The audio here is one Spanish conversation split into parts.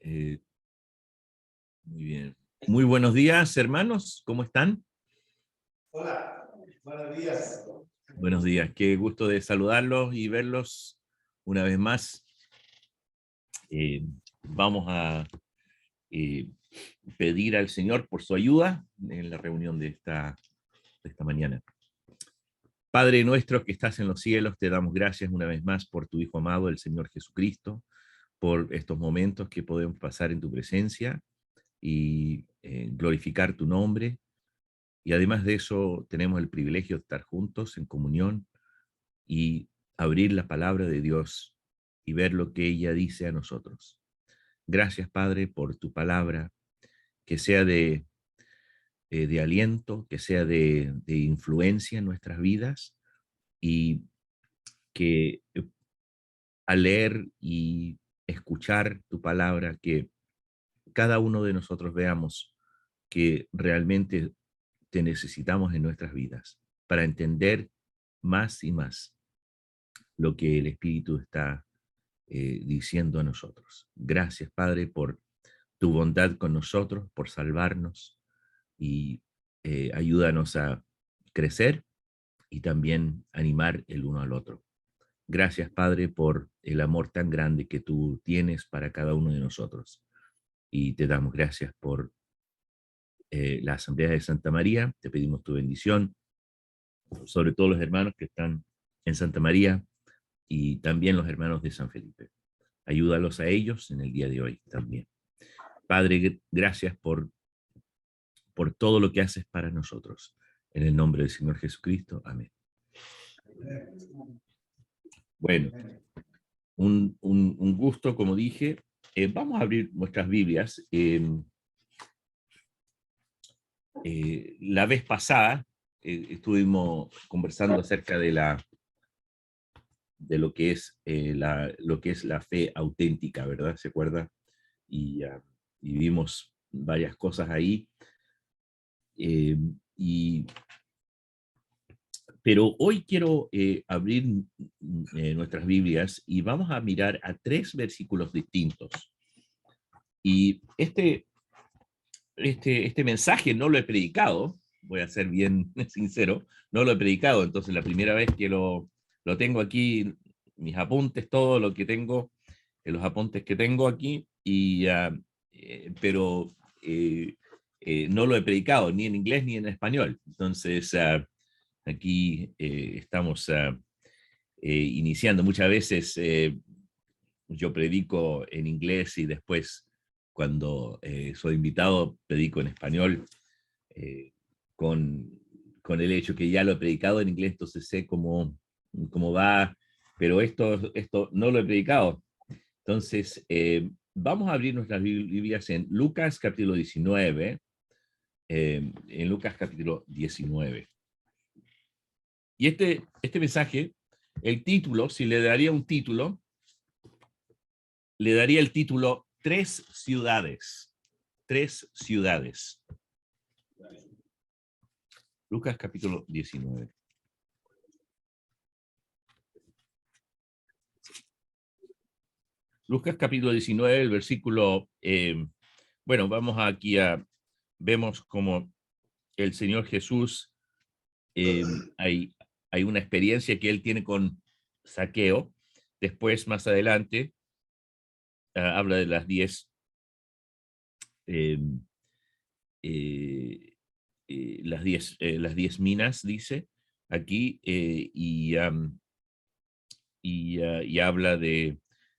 Eh, Muy bien. Muy buenos días, hermanos. ¿Cómo están? Hola, buenos días. Buenos días. Qué gusto de saludarlos y verlos una vez más. Vamos a eh, pedir al Señor por su ayuda en la reunión de esta mañana. Padre nuestro que estás en los cielos, te damos gracias una vez más por tu Hijo amado, el Señor Jesucristo, por estos momentos que podemos pasar en tu presencia y glorificar tu nombre. Y además de eso, tenemos el privilegio de estar juntos en comunión y abrir la palabra de Dios y ver lo que ella dice a nosotros. Gracias, Padre, por tu palabra, que sea de aliento, que sea de influencia en nuestras vidas y que al leer y escuchar tu palabra, que cada uno de nosotros veamos que realmente te necesitamos en nuestras vidas para entender más y más lo que el Espíritu está diciendo a nosotros. Gracias, Padre, por tu bondad con nosotros, por salvarnos y ayúdanos a crecer y también animar el uno al otro. Gracias, Padre, por el amor tan grande que tú tienes para cada uno de nosotros. Y te damos gracias por la Asamblea de Santa María. Te pedimos tu bendición sobre todos los hermanos que están en Santa María y también los hermanos de San Felipe. Ayúdalos a ellos en el día de hoy también. Padre, gracias por todo lo que haces para nosotros. En el nombre del Señor Jesucristo. Amén. Bueno, un gusto, como dije. Vamos a abrir nuestras Biblias. La vez pasada estuvimos conversando acerca de lo que es la fe auténtica, ¿verdad? ¿Se acuerda? Y vimos varias cosas ahí. Eh, y, pero hoy quiero abrir nuestras Biblias y vamos a mirar a 3 versículos distintos. Y este mensaje no lo he predicado, voy a ser bien sincero, no lo he predicado, entonces la primera vez que lo tengo aquí, mis apuntes, todo lo que tengo, los apuntes que tengo aquí, pero no lo he predicado ni en inglés ni en español. Entonces, aquí estamos iniciando. Muchas veces yo predico en inglés y después, cuando soy invitado, predico en español, eh, con, con el hecho que ya lo he predicado en inglés, entonces sé cómo va, pero esto no lo he predicado. Entonces, vamos a abrir nuestras Biblias en Lucas capítulo 19, en Lucas capítulo 19. Y este mensaje, el título, si le daría un título, le daría el título Tres ciudades. Tres ciudades. Lucas capítulo 19. Lucas capítulo 19, el versículo, bueno, vamos aquí vemos como el Señor Jesús, hay una experiencia que él tiene con Zaqueo. Después, más adelante, habla de las 10 eh, eh, las 10 minas, dice aquí, y habla de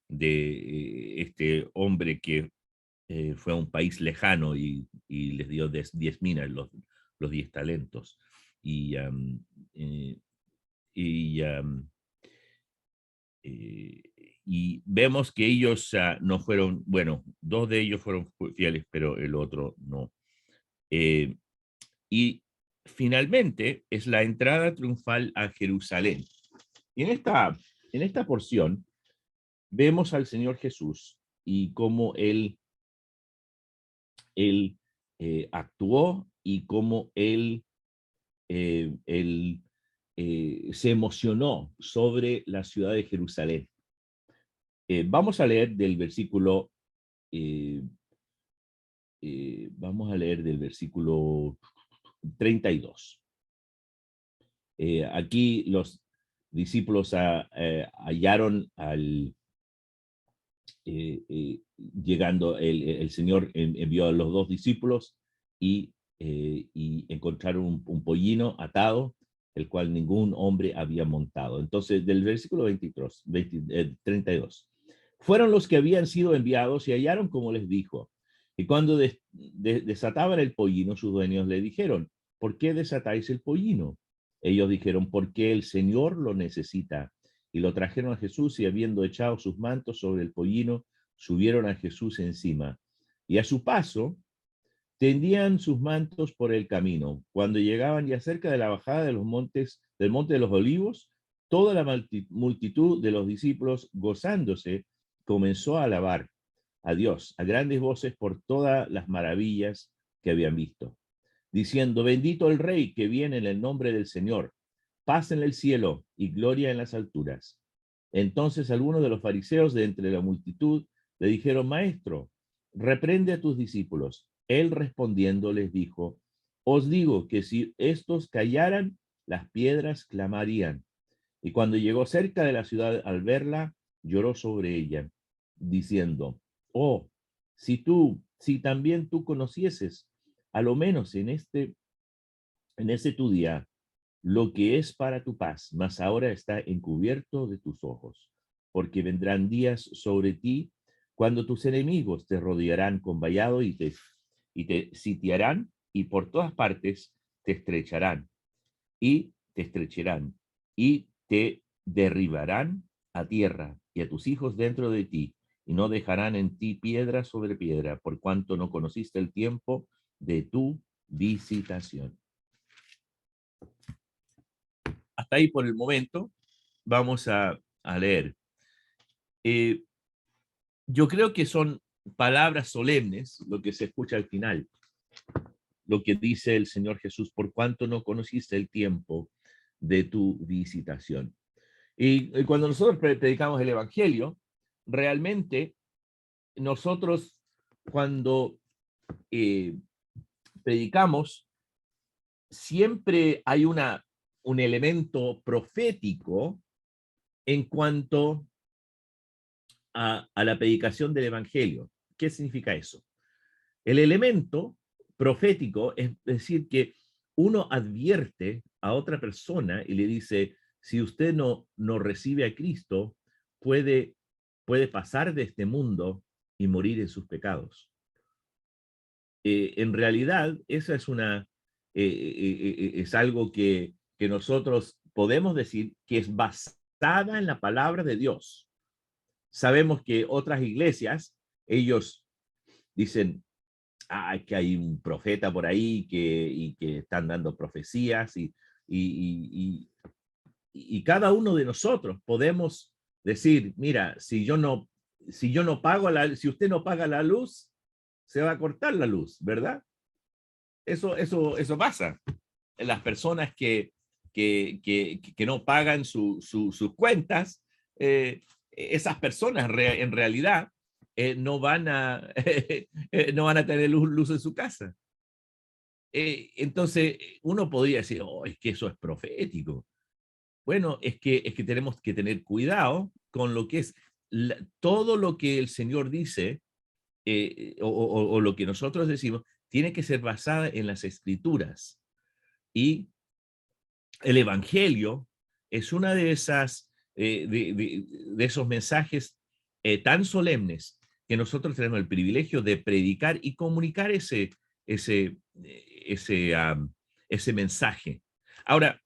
este hombre que fue a un país lejano y les dio 10 minas, los 10 talentos. Y, um, eh, y, um, eh, y vemos que ellos no fueron, bueno, 2 de ellos fueron fieles, pero el otro no. Eh, y finalmente es la entrada triunfal a Jerusalén. Y en esta porción vemos al Señor Jesús y cómo él actuó y cómo él se emocionó sobre la ciudad de Jerusalén. Vamos a leer del versículo vamos a leer del versículo 32. Aquí los discípulos hallaron llegando, el Señor envió a los dos discípulos y encontraron un pollino atado, el cual ningún hombre había montado. Entonces, del versículo 32. Fueron los que habían sido enviados y hallaron como les dijo. Y cuando desataban el pollino, sus dueños le dijeron, ¿por qué desatáis el pollino? Ellos dijeron, porque el Señor lo necesita. Y lo trajeron a Jesús y habiendo echado sus mantos sobre el pollino, subieron a Jesús encima. Y a su paso, tendían sus mantos por el camino. Cuando llegaban ya cerca de la bajada de los montes, del monte de los olivos, toda la multitud de los discípulos, gozándose, comenzó a alabar a Dios a grandes voces por todas las maravillas que habían visto, diciendo, bendito el Rey que viene en el nombre del Señor, paz en el cielo y gloria en las alturas. Entonces algunos de los fariseos de entre la multitud le dijeron, maestro, reprende a tus discípulos. Él respondiendo les dijo, os digo que si estos callaran, las piedras clamarían. Y cuando llegó cerca de la ciudad al verla, lloró sobre ella, diciendo, oh, si también tú conocieses, a lo menos en ese tu día, lo que es para tu paz, mas ahora está encubierto de tus ojos, porque vendrán días sobre ti cuando tus enemigos te rodearán con vallado y te sitiarán y por todas partes te estrecharán y te derribarán a tierra y a tus hijos dentro de ti y no dejarán en ti piedra sobre piedra por cuanto no conociste el tiempo de tu visitación. Hasta ahí por el momento. Vamos a leer. Yo creo que son palabras solemnes lo que se escucha al final, lo que dice el Señor Jesús, por cuanto no conociste el tiempo de tu visitación. Y cuando nosotros predicamos el Evangelio, realmente nosotros cuando predicamos, siempre hay un elemento profético en cuanto a la predicación del Evangelio. ¿Qué significa eso? El elemento profético es decir que uno advierte a otra persona y le dice, si usted no recibe a Cristo, puede pasar de este mundo y morir en sus pecados. En realidad, esa es algo que nosotros podemos decir que es basada en la palabra de Dios. Sabemos que otras iglesias, ellos dicen, que hay un profeta por ahí y que están dando profecías y cada uno de nosotros podemos decir, mira, si usted no paga la luz, se va a cortar la luz, ¿verdad? Eso pasa. Las personas que no pagan sus cuentas, esas personas en realidad no van a tener luz en su casa. Entonces, uno podría decir, oh, es que eso es profético. Bueno, es que tenemos que tener cuidado con lo que es todo lo que el Señor dice o lo que nosotros decimos, tiene que ser basada en las Escrituras. Y el Evangelio es una de esas, de esos mensajes tan solemnes que nosotros tenemos el privilegio de predicar y comunicar ese mensaje. Ahora,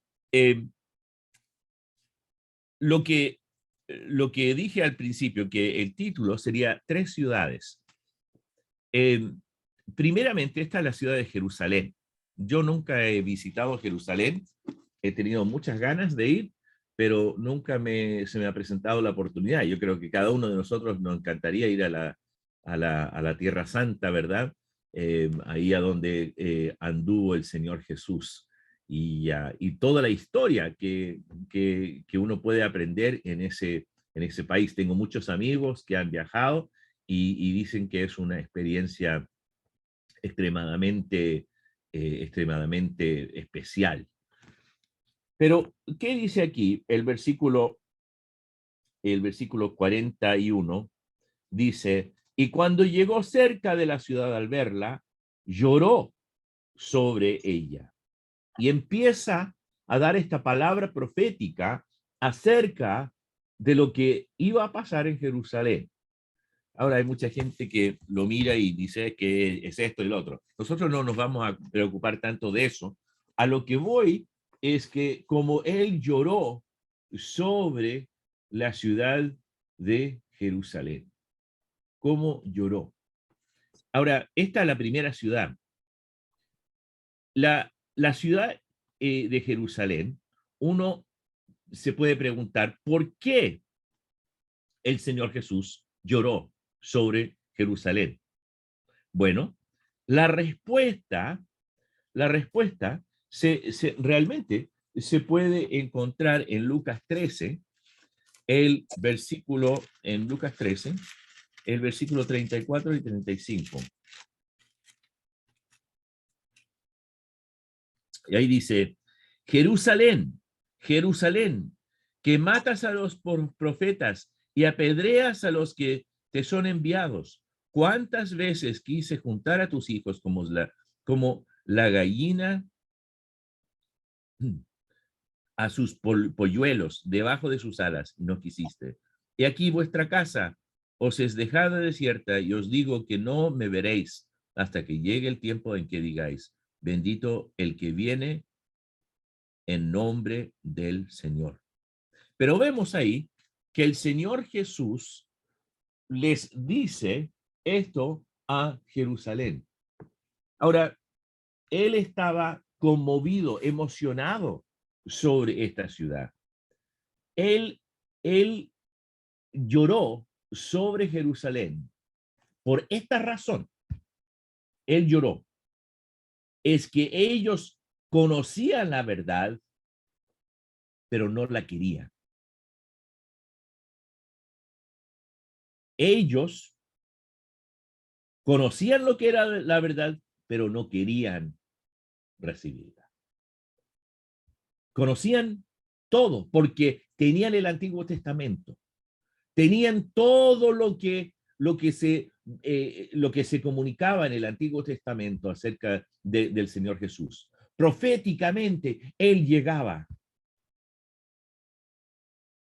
lo que dije al principio, que el título sería Tres ciudades. Primeramente, esta es la ciudad de Jerusalén. Yo nunca he visitado Jerusalén, he tenido muchas ganas de ir, pero nunca se me ha presentado la oportunidad. Yo creo que cada uno de nosotros nos encantaría ir a la Tierra Santa, ¿verdad? Ahí a donde anduvo el Señor Jesús. Y toda la historia que uno puede aprender en ese país. Tengo muchos amigos que han viajado y dicen que es una experiencia extremadamente especial. Pero, ¿qué dice aquí? El versículo 41 dice, y cuando llegó cerca de la ciudad al verla, lloró sobre ella. Y empieza a dar esta palabra profética acerca de lo que iba a pasar en Jerusalén. Ahora hay mucha gente que lo mira y dice que es esto y lo otro. Nosotros no nos vamos a preocupar tanto de eso. A lo que voy es que como él lloró sobre la ciudad de Jerusalén, cómo lloró. Ahora, esta es la primera ciudad. La ciudad de Jerusalén, uno se puede preguntar, ¿por qué el Señor Jesús lloró sobre Jerusalén? Bueno, la respuesta, realmente se puede encontrar en Lucas 13, en Lucas 13, el versículo 34 y 35. Y ahí dice, Jerusalén, Jerusalén, que matas a los profetas y apedreas a los que te son enviados. ¿Cuántas veces quise juntar a tus hijos como la gallina a sus polluelos debajo de sus alas, y no quisiste? Y aquí vuestra casa os es dejada desierta, y os digo que no me veréis hasta que llegue el tiempo en que digáis, bendito el que viene en nombre del Señor. Pero vemos ahí que el Señor Jesús les dice esto a Jerusalén. Ahora, él estaba conmovido, emocionado sobre esta ciudad. Él lloró sobre Jerusalén. Por esta razón, él lloró. Es que ellos conocían la verdad, pero no la querían. Ellos conocían lo que era la verdad, pero no querían recibirla. Conocían todo porque tenían el Antiguo Testamento, tenían todo lo que se comunicaba en el Antiguo Testamento acerca del Señor Jesús. Proféticamente, Él llegaba.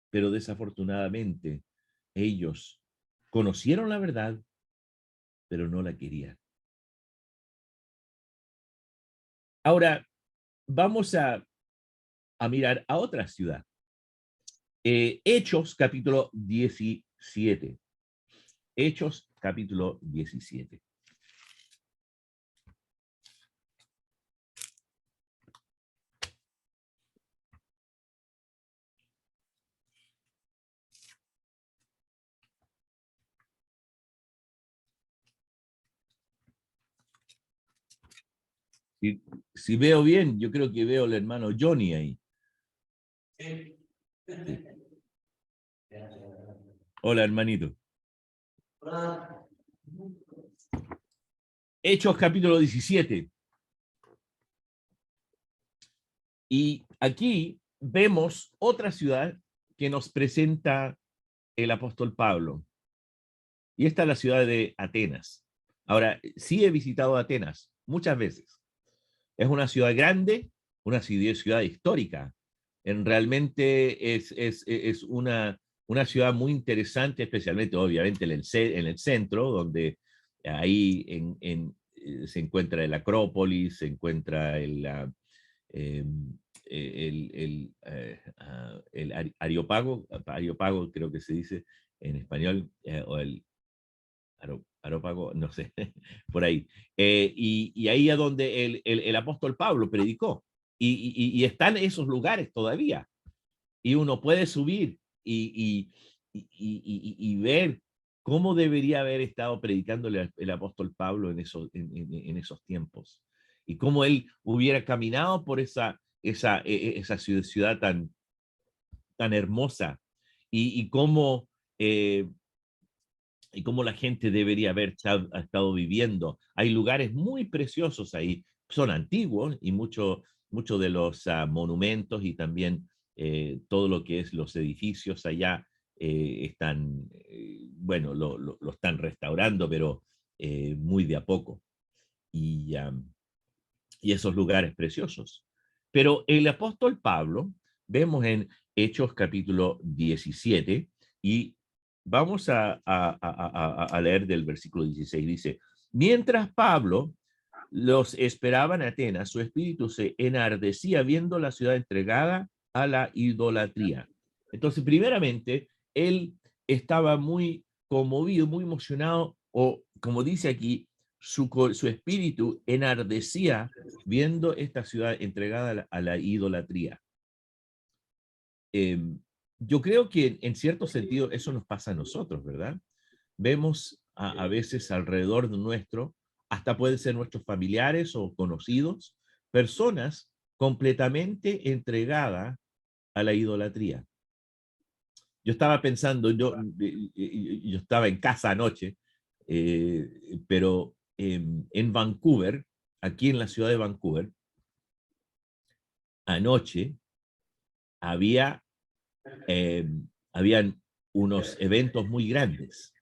Pero desafortunadamente, ellos conocieron la verdad, pero no la querían. Ahora, vamos a mirar a otra ciudad. Hechos capítulo 17. Hechos capítulo 17. Si veo bien, yo creo que veo al hermano Johnny ahí. Sí. Hola, hermanito. Hechos capítulo 17. Y aquí vemos otra ciudad que nos presenta el apóstol Pablo. Y esta es la ciudad de Atenas. Ahora, sí he visitado Atenas muchas veces. Es una ciudad grande, una ciudad histórica. Realmente es una ciudad muy interesante, especialmente, obviamente, en el centro, donde ahí se encuentra el Acrópolis, se encuentra eh, el Areópago, creo que se dice en español, o el Areópago, no sé, por ahí. Y ahí es donde el apóstol Pablo predicó. Y están esos lugares todavía. Y uno puede subir y ver cómo debería haber estado predicando el apóstol Pablo en esos tiempos. Y cómo él hubiera caminado por esa ciudad tan hermosa. Y cómo y cómo la gente debería haber estado viviendo. Hay lugares muy preciosos ahí, son antiguos y mucho de los monumentos y también todo lo que es los edificios allá están, bueno, lo están restaurando, pero muy de a poco. Y, y esos lugares preciosos. Pero el apóstol Pablo, vemos en Hechos capítulo 17, y vamos a leer del versículo 16, dice, mientras Pablo los esperaba en Atenas, su espíritu se enardecía viendo la ciudad entregada a la idolatría. Entonces, primeramente, él estaba muy conmovido, muy emocionado, o como dice aquí, su espíritu enardecía viendo esta ciudad entregada a la idolatría. Eh, yo creo que en cierto sentido eso nos pasa a nosotros, ¿verdad? Vemos a veces alrededor de nuestro, hasta pueden ser nuestros familiares o conocidos, personas completamente entregadas a la idolatría. Yo estaba pensando, yo estaba en casa anoche, pero en Vancouver, aquí en la ciudad de Vancouver, anoche había, eh, habían unos eventos muy grandes.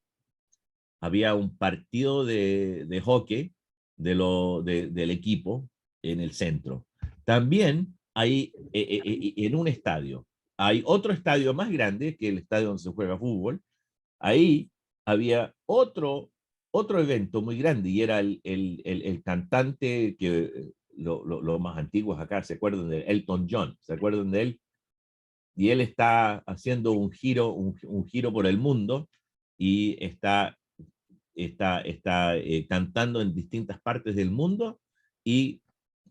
Había un partido de hockey del equipo en el centro. También hay en un estadio. Hay otro estadio más grande que el estadio donde se juega fútbol. Ahí había otro evento muy grande y era el cantante que los más antiguos acá se acuerdan de Elton John, ¿se acuerdan de él? Y él está haciendo un giro por el mundo y está cantando en distintas partes del mundo y,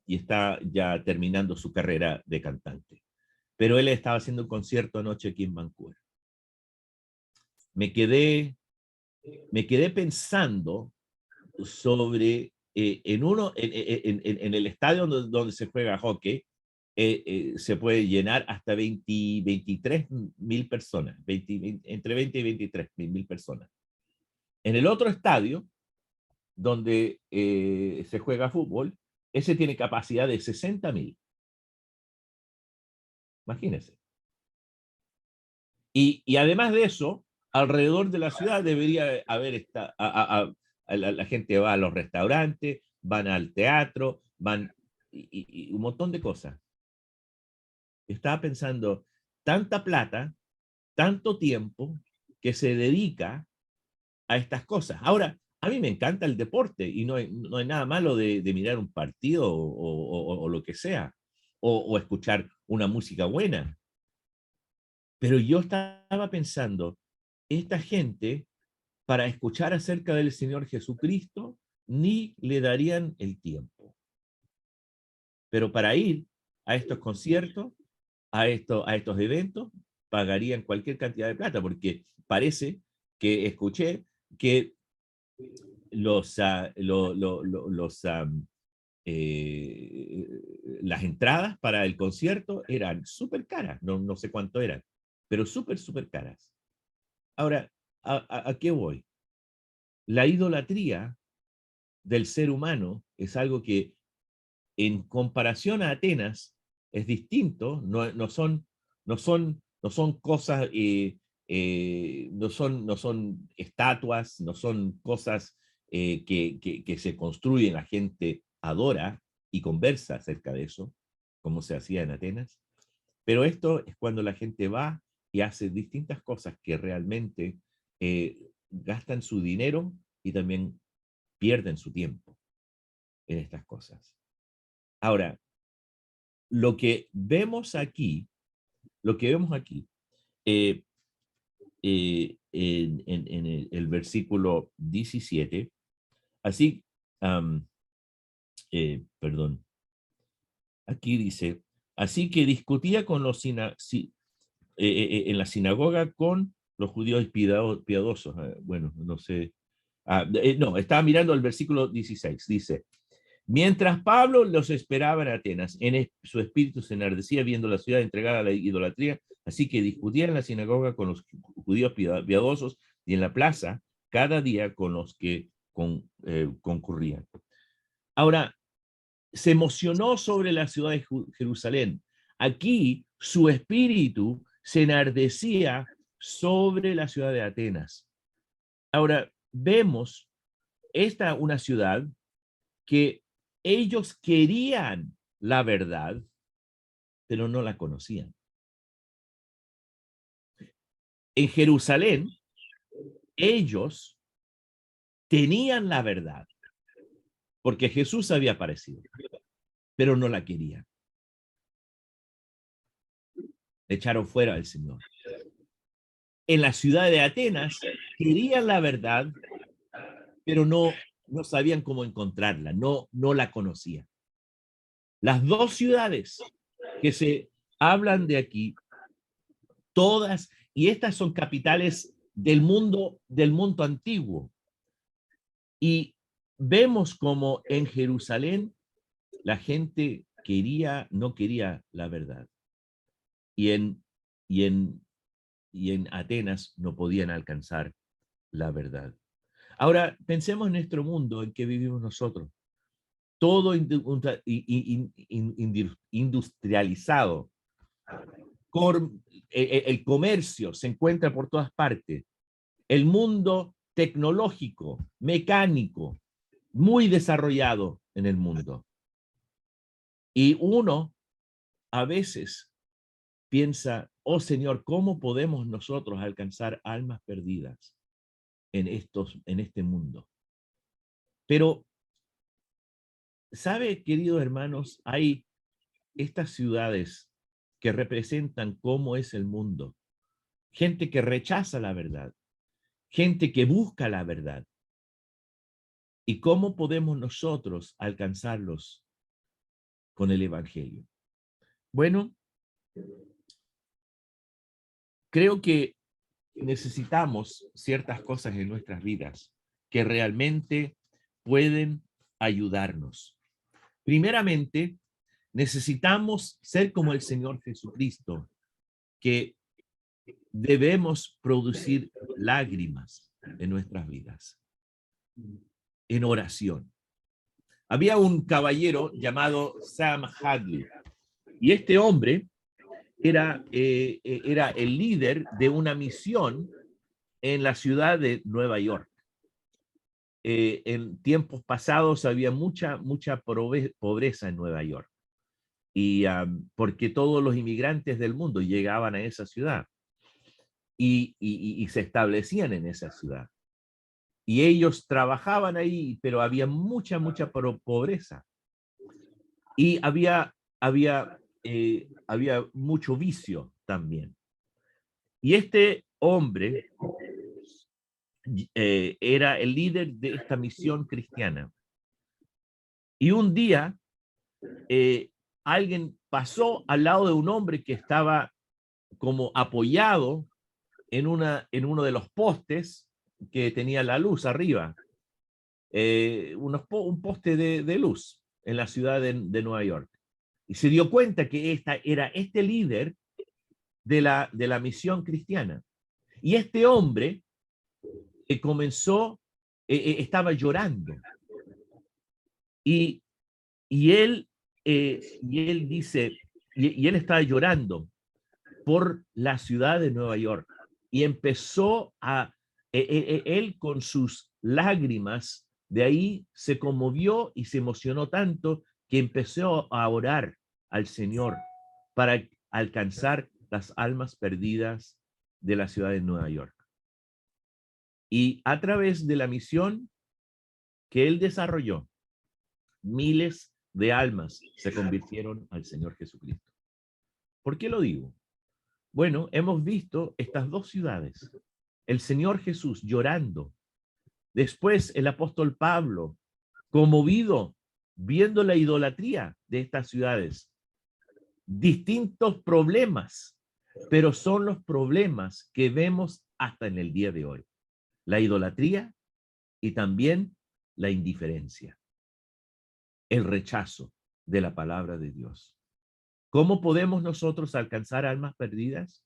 y está ya terminando su carrera de cantante. Pero él estaba haciendo un concierto anoche aquí en Vancouver. Me quedé, me quedé pensando sobre en el estadio donde se juega hockey, se puede llenar hasta 23.000 personas, entre 20 y 23.000 personas. En el otro estadio, donde se juega fútbol, ese tiene capacidad de 60.000. Imagínense. Y además de eso, alrededor de la ciudad debería haber la gente va a los restaurantes, van al teatro, van y un montón de cosas. Estaba pensando, tanta plata, tanto tiempo que se dedica a estas cosas. Ahora, a mí me encanta el deporte y no hay nada malo de mirar un partido o lo que sea, o escuchar una música buena. Pero yo estaba pensando, esta gente, para escuchar acerca del Señor Jesucristo, ni le darían el tiempo. Pero para ir a estos conciertos, a estos eventos, pagarían cualquier cantidad de plata, porque parece que escuché que las entradas para el concierto eran súper caras, no sé cuánto eran, pero súper caras. Ahora, ¿a qué voy? La idolatría del ser humano es algo que en comparación a Atenas es distinto, no son cosas, no son estatuas, no son cosas que se construyen, la gente adora y conversa acerca de eso, como se hacía en Atenas, pero esto es cuando la gente va y hace distintas cosas que realmente gastan su dinero y también pierden su tiempo en estas cosas. Ahora, lo que vemos aquí, eh, en el versículo 17, así, perdón, aquí dice, así que discutía con en la sinagoga con los judíos piadosos. Bueno, no sé. No, estaba mirando el versículo 16, dice, mientras Pablo los esperaba en Atenas, su espíritu se enardecía viendo la ciudad entregada a la idolatría, así que discutía en la sinagoga con los judíos piadosos y en la plaza cada día con los que concurrían. Ahora, se emocionó sobre la ciudad de Jerusalén. Aquí su espíritu se enardecía sobre la ciudad de Atenas. Ahora, vemos una ciudad que ellos querían la verdad, pero no la conocían. En Jerusalén, ellos tenían la verdad, porque Jesús había aparecido, pero no la querían. Echaron fuera al Señor. En la ciudad de Atenas, querían la verdad, pero no sabían cómo encontrarla, no la conocían. Las dos ciudades que se hablan de aquí, todas, y estas son capitales del mundo antiguo. Y vemos como en Jerusalén la gente no quería la verdad. Y en Atenas no podían alcanzar la verdad. Ahora, pensemos en nuestro mundo en que vivimos nosotros. Todo industrializado. El comercio se encuentra por todas partes. El mundo tecnológico, mecánico, muy desarrollado en el mundo. Y uno a veces piensa, oh Señor, ¿cómo podemos nosotros alcanzar almas perdidas en este mundo? Pero, ¿sabe, queridos hermanos? Hay estas ciudades que representan cómo es el mundo. Gente que rechaza la verdad. Gente que busca la verdad. ¿Y cómo podemos nosotros alcanzarlos con el Evangelio? Bueno, creo que necesitamos ciertas cosas en nuestras vidas que realmente pueden ayudarnos. Primeramente, necesitamos ser como el Señor Jesucristo, que debemos producir lágrimas en nuestras vidas, en oración. Había un caballero llamado Sam Hadley, y este hombre era el líder de una misión en la ciudad de Nueva York. En tiempos pasados había mucha pobreza en Nueva York, y porque todos los inmigrantes del mundo llegaban a esa ciudad y se establecían en esa ciudad. Y ellos trabajaban ahí, pero había mucha pobreza. Y había mucho vicio también. Y este hombre era el líder de esta misión cristiana. Y un día alguien pasó al lado de un hombre que estaba como apoyado en uno de los postes que tenía la luz arriba, un poste de luz en la ciudad de Nueva York. Y se dio cuenta que era este líder de la misión cristiana. Y este hombre estaba llorando. Y él dice, y él estaba llorando por la ciudad de Nueva York. Y empezó él con sus lágrimas, de ahí se conmovió y se emocionó tanto que empezó a orar al Señor para alcanzar las almas perdidas de la ciudad de Nueva York. Y a través de la misión que él desarrolló, miles de almas se convirtieron al Señor Jesucristo. ¿Por qué lo digo? Bueno, hemos visto estas dos ciudades. El Señor Jesús llorando. Después el apóstol Pablo, conmovido, viendo la idolatría de estas ciudades. Distintos problemas, pero son los problemas que vemos hasta en el día de hoy. La idolatría y también la indiferencia. El rechazo de la palabra de Dios. ¿Cómo podemos nosotros alcanzar almas perdidas?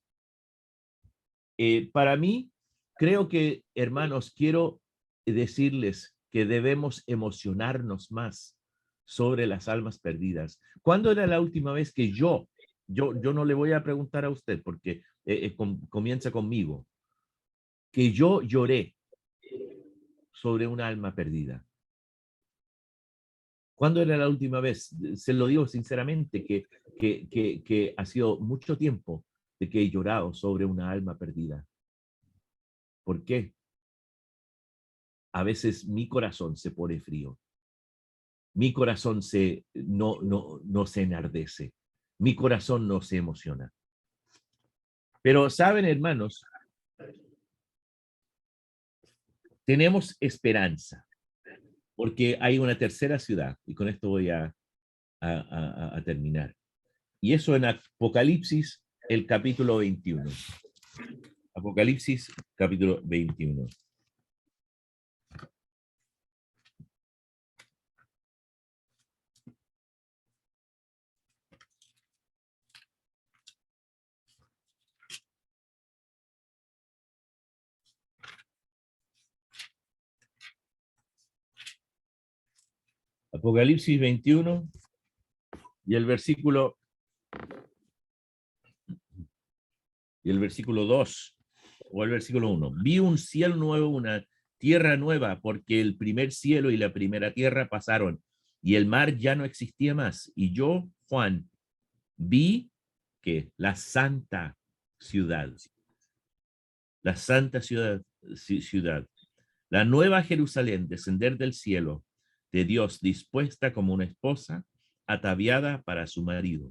Para mí, creo que, hermanos, quiero decirles que debemos emocionarnos más sobre las almas perdidas. ¿Cuándo era la última vez que yo no le voy a preguntar a usted porque comienza conmigo, que yo lloré sobre una alma perdida? ¿Cuándo era la última vez? Se lo digo sinceramente, que ha sido mucho tiempo de que he llorado sobre una alma perdida. ¿Por qué? A veces mi corazón se pone frío. Mi corazón no se enardece. Mi corazón no se emociona. Pero, ¿saben, hermanos? Tenemos esperanza, porque hay una tercera ciudad, y con esto voy a terminar. Y eso en Apocalipsis, el capítulo 21. Apocalipsis, capítulo 21. Apocalipsis 21 y el versículo 2 o el versículo 1. Vi un cielo nuevo, una tierra nueva, porque el primer cielo y la primera tierra pasaron y el mar ya no existía más. Y yo, Juan, vi que la santa ciudad, ciudad, la nueva Jerusalén, descender del cielo de Dios, dispuesta como una esposa ataviada para su marido.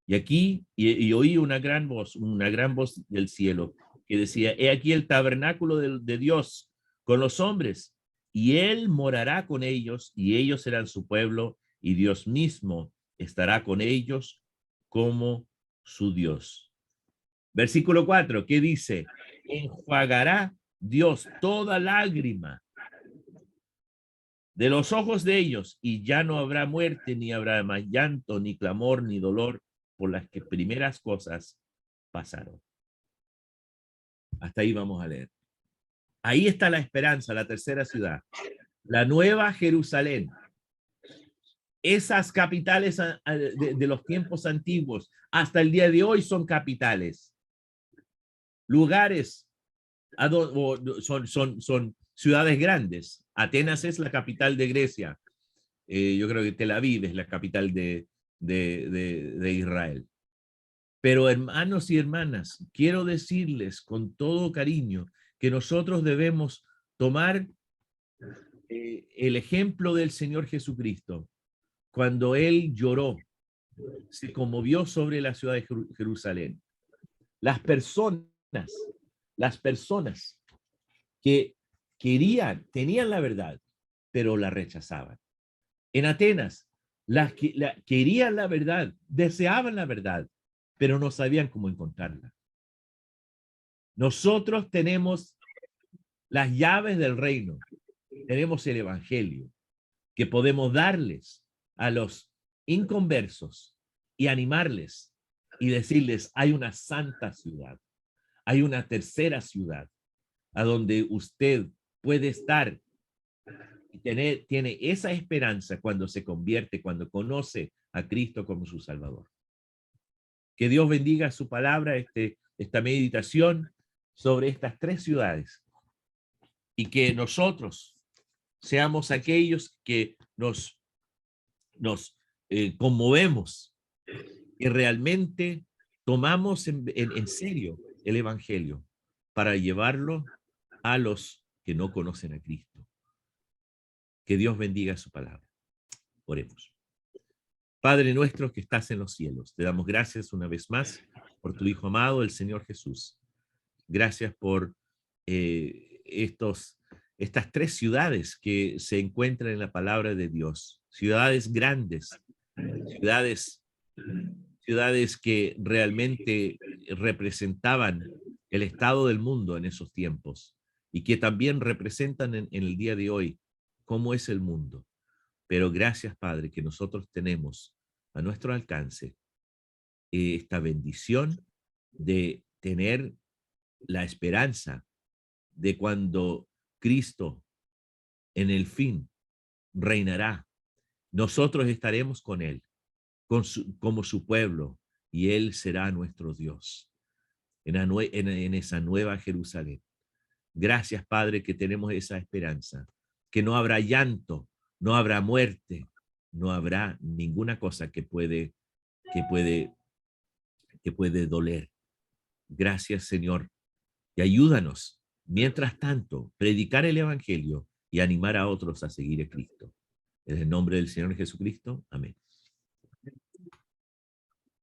Y aquí, y oí una gran voz del cielo, que decía, he aquí el tabernáculo de Dios con los hombres, y él morará con ellos, y ellos serán su pueblo, y Dios mismo estará con ellos como su Dios. Versículo 4, ¿qué dice? Enjuagará Dios toda lágrima de los ojos de ellos, y ya no habrá muerte, ni habrá más llanto, ni clamor, ni dolor, por las que primeras cosas pasaron. Hasta ahí vamos a leer. Ahí está la esperanza, la tercera ciudad, la nueva Jerusalén. Esas capitales de los tiempos antiguos hasta el día de hoy son capitales. Lugares son ciudades grandes. Atenas es la capital de Grecia. Yo creo que Tel Aviv es la capital de Israel. Pero hermanos y hermanas, quiero decirles con todo cariño que nosotros debemos tomar el ejemplo del Señor Jesucristo. Cuando Él lloró, se conmovió sobre la ciudad de Jerusalén. Las personas que tenían la verdad, pero la rechazaban. En Atenas, las que querían la verdad, deseaban la verdad, pero no sabían cómo encontrarla. Nosotros tenemos las llaves del reino, tenemos el evangelio que podemos darles a los inconversos y animarles y decirles, hay una santa ciudad, hay una tercera ciudad a donde usted puede estar y tiene esa esperanza cuando se convierte, cuando conoce a Cristo como su Salvador. Que Dios bendiga su palabra, esta meditación sobre estas tres ciudades, y que nosotros seamos aquellos que nos conmovemos y realmente tomamos en serio el evangelio para llevarlo a los que no conocen a Cristo. Que Dios bendiga su palabra. Oremos. Padre nuestro que estás en los cielos, te damos gracias una vez más por tu Hijo amado, el Señor Jesús. Gracias por estas tres ciudades que se encuentran en la palabra de Dios. Ciudades grandes, ciudades que realmente representaban el estado del mundo en esos tiempos y que también representan en el día de hoy cómo es el mundo. Pero gracias, Padre, que nosotros tenemos a nuestro alcance esta bendición de tener la esperanza de cuando Cristo en el fin reinará. Nosotros estaremos con Él, como su pueblo, y Él será nuestro Dios en esa nueva Jerusalén. Gracias, Padre, que tenemos esa esperanza, que no habrá llanto, no habrá muerte, no habrá ninguna cosa que puede, que puede doler. Gracias, Señor, y ayúdanos, mientras tanto, predicar el Evangelio y animar a otros a seguir a Cristo. En el nombre del Señor Jesucristo, amén.